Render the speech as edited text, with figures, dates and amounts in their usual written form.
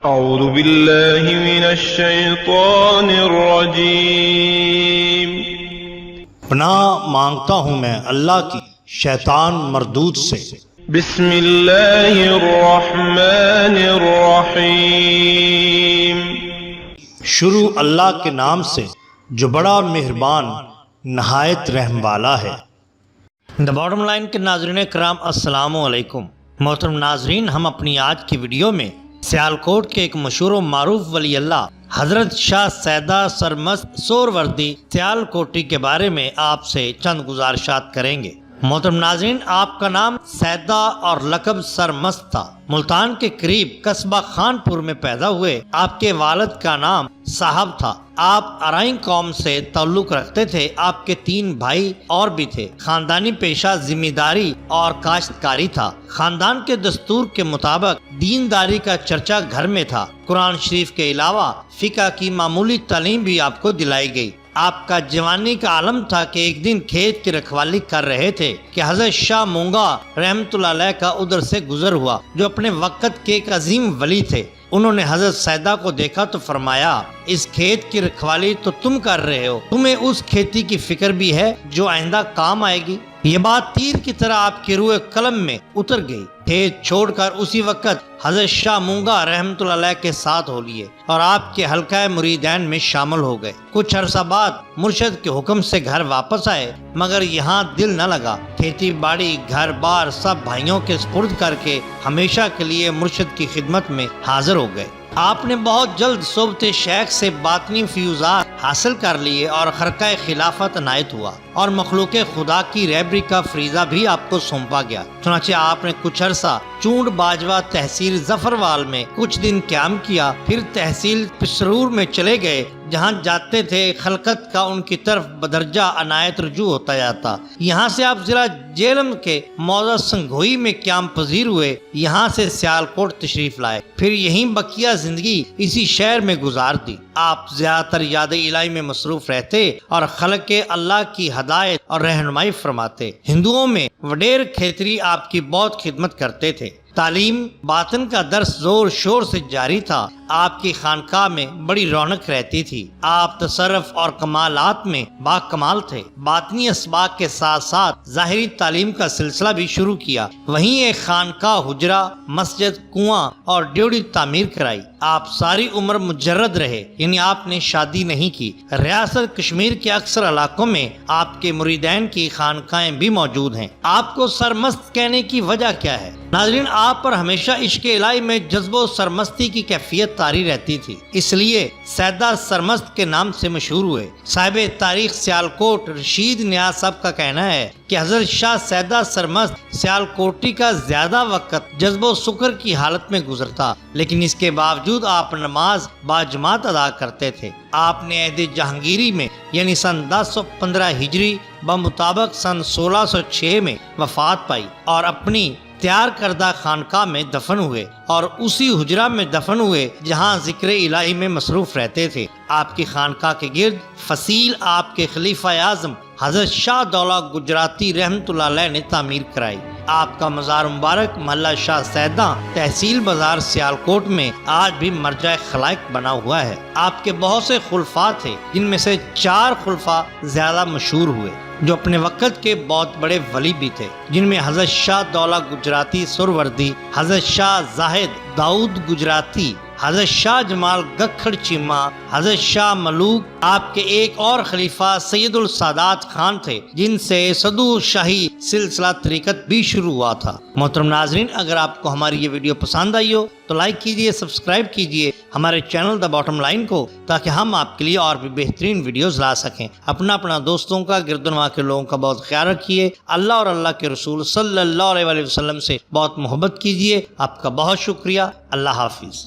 اعوذ باللہ من الشیطان الرجیم۔ پناہ مانگتا ہوں میں اللہ کی شیطان مردود سے۔ بسم اللہ الرحمن الرحیم۔ شروع اللہ کے نام سے جو بڑا مہربان نہایت رحم والا ہے۔ دا باٹم لائن کے ناظرین کرام السلام علیکم۔ محترم ناظرین، ہم اپنی آج کی ویڈیو میں سیالکوٹ کے ایک مشہور و معروف ولی اللہ حضرت شاہ سیدہ سرمست سہروردی سیالکوٹی کے بارے میں آپ سے چند گزارشات کریں گے۔ محترم ناظرین، آپ کا نام سیدہ اور لقب سرمست تھا۔ ملتان کے قریب قصبہ خان پور میں پیدا ہوئے۔ آپ کے والد کا نام صاحب تھا۔ آپ ارائیں قوم سے تعلق رکھتے تھے۔ آپ کے 3 بھائی اور بھی تھے۔ خاندانی پیشہ ذمہ داری اور کاشتکاری تھا۔ خاندان کے دستور کے مطابق دینداری کا چرچا گھر میں تھا۔ قرآن شریف کے علاوہ فقہ کی معمولی تعلیم بھی آپ کو دلائی گئی۔ آپ کا جوانی کا عالم تھا کہ ایک دن کھیت کی رکھوالی کر رہے تھے کہ حضرت شاہ مونگا رحمۃ اللہ علیہ کا ادھر سے گزر ہوا، جو اپنے وقت کے ایک عظیم ولی تھے۔ انہوں نے حضرت سیدہ کو دیکھا تو فرمایا، اس کھیت کی رکھوالی تو تم کر رہے ہو، تمہیں اس کھیتی کی فکر بھی ہے جو آئندہ کام آئے گی؟ یہ بات تیر کی طرح آپ کی روح قلم میں اتر گئی۔ کھیت چھوڑ کر اسی وقت حضرت شاہ مونگا رحمۃ اللہ علیہ کے ساتھ ہو لیے اور آپ کے حلقہ مریدین میں شامل ہو گئے۔ کچھ عرصہ بعد مرشد کے حکم سے گھر واپس آئے، مگر یہاں دل نہ لگا۔ کھیتی باڑی گھر بار سب بھائیوں کے سپرد کر کے ہمیشہ کے لیے مرشد کی خدمت میں حاضر ہو گئے۔ آپ نے بہت جلد صحبت شیخ سے باطنی فیوزات حاصل کر لیے اور خرقہ خلافت عنایت ہوا اور مخلوق خدا کی رہبری کا فریضہ بھی آپ کو سونپا گیا۔ چنانچہ آپ نے کچھ عرصہ چونڈ باجوہ تحصیل ظفروال میں کچھ دن قیام کیا، پھر تحصیل پسرور میں چلے گئے۔ جہاں جاتے تھے خلقت کا ان کی طرف بدرجہ عنایت رجوع ہوتا جاتا۔ یہاں سے آپ ضلع جہلم کے موضع سنگھوئی میں قیام پذیر ہوئے، یہاں سے سیالکوٹ تشریف لائے، پھر یہیں بقیہ زندگی اسی شہر میں گزار دی۔ آپ زیادہ تر یاد الہی میں مصروف رہتے اور خلق اللہ کی ہدایت اور رہنمائی فرماتے۔ ہندوؤں میں وڈیر کھیتری آپ کی بہت خدمت کرتے تھے۔ تعلیم باطن کا درس زور شور سے جاری تھا۔ آپ کی خانقاہ میں بڑی رونق رہتی تھی۔ آپ تصرف اور کمالات میں با کمال تھے۔ باطنی اسباق کے ساتھ ساتھ ظاہری تعلیم کا سلسلہ بھی شروع کیا۔ وہیں ایک خانقاہ، حجرہ، مسجد، کنواں اور ڈیوڑی تعمیر کرائی۔ آپ ساری عمر مجرد رہے، یعنی آپ نے شادی نہیں کی۔ ریاست کشمیر کے اکثر علاقوں میں آپ کے مریدین کی خانقاہیں بھی موجود ہیں۔ آپ کو سرمست کہنے کی وجہ کیا ہے؟ ناظرین، آپ پر ہمیشہ عشق الہی میں جذب و سرمستی کی کیفیت طاری رہتی تھی، اس لیے سیدہ سرمست کے نام سے مشہور ہوئے۔ صاحب تاریخ سیالکوٹ رشید نیاز صاحب کا کہنا ہے کہ حضرت شاہ سیدہ سرمست سیالکوٹی کا زیادہ وقت جذب و سکر کی حالت میں گزرتا، لیکن اس کے باوجود آپ نماز باجماعت ادا کرتے تھے۔ آپ نے عہد جہانگیری میں یعنی سن 1015 ہجری بمطابق سن 1606 میں وفات پائی اور اپنی تیار کردہ خانقاہ میں دفن ہوئے اور اسی حجرہ میں دفن ہوئے جہاں ذکر الہی میں مصروف رہتے تھے۔ آپ کی خانقاہ کے گرد فصیل آپ کے خلیفہ اعظم حضرت شاہ دولہ گجراتی رحمۃ اللہ علیہ نے تعمیر کرائی۔ آپ کا مزار مبارک محلہ شاہ سیدہ تحصیل بازار سیالکوٹ میں آج بھی مرجع خلائق بنا ہوا ہے۔ آپ کے بہت سے خلفاء تھے، جن میں سے 4 خلفاء زیادہ مشہور ہوئے جو اپنے وقت کے بہت بڑے ولی بھی تھے، جن میں حضرت شاہ دولہ گجراتی سہروردی، حضرت شاہ زاہد داؤد گجراتی، حضرت شاہ جمال گکھڑ چیمہ، حضرت شاہ ملوک۔ آپ کے ایک اور خلیفہ سید السادات خان تھے، جن سے صدو شاہی سلسلہ طریقت بھی شروع ہوا تھا۔ محترم ناظرین، اگر آپ کو ہماری یہ ویڈیو پسند آئی ہو تو لائک کیجئے، سبسکرائب کیجئے ہمارے چینل دا باٹم لائن کو، تاکہ ہم آپ کے لیے اور بھی بہترین ویڈیوز لا سکیں۔ اپنا دوستوں کا، گرد و نواح کے لوگوں کا بہت خیال رکھیے۔ اللہ اور اللہ کے رسول صلی اللہ علیہ وسلم سے بہت محبت کیجئے۔ آپ کا بہت شکریہ۔ اللہ حافظ۔